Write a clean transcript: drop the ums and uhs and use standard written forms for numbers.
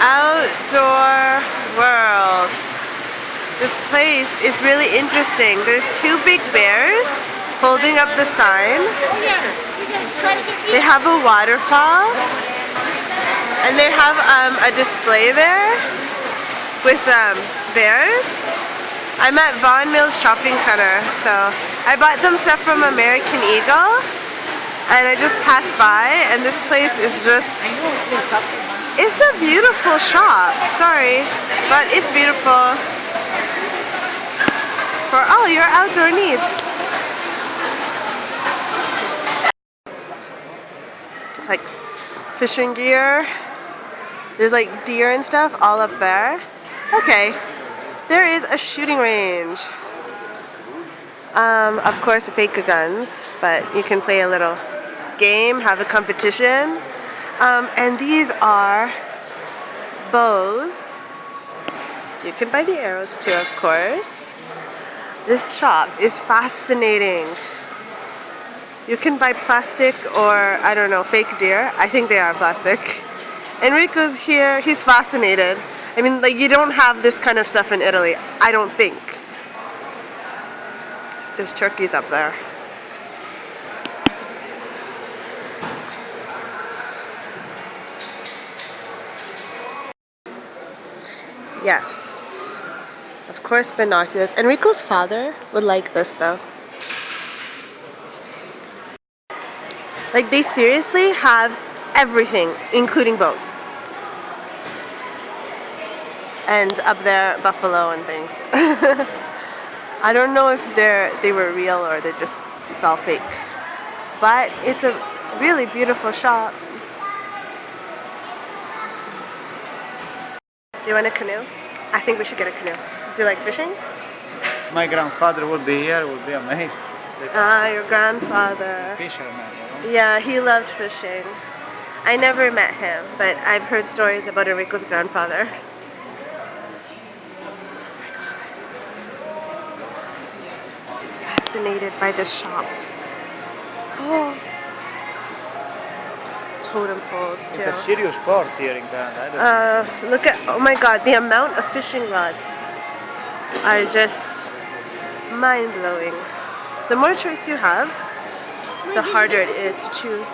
Outdoor world. This place is really interesting. There's two big bears holding up the sign. They have a waterfall, and they have a display there with bears. I'm at Vaughan Mills shopping center, so I bought some stuff from American Eagle, and I just passed by, and this place is just, it's a beautiful shop. Sorry, but it's beautiful for all your outdoor needs. It's like fishing gear. There's like deer and stuff all up there. Okay, there is a shooting range. Of course, fake guns, but you can play a little game, have a competition. And these are bows. You can buy the arrows too, of course. This shop is fascinating. You can buy plastic or, I don't know, fake deer. I think they are plastic. Enrico's here. He's fascinated. I mean, like, you don't have this kind of stuff in Italy. I don't think. There's turkeys up there. Yes. Of course, binoculars. Enrico's father would like this, though. Like, they seriously have everything, including boats. And up there, buffalo and things. I don't know if they were real or they're just, it's all fake. But it's a really beautiful shop. Do you want a canoe? I think we should get a canoe. Do you like fishing? My grandfather would be here, would be amazed. Ah, your grandfather. Fisherman, you know? Yeah, he loved fishing. I never met him, but I've heard stories about Enrico's grandfather. Fascinated by this shop. Oh. Totem poles too. It's a serious sport here in Canada. Look at, oh my god, the amount of fishing rods are just mind-blowing. The more choice you have, the harder it is to choose.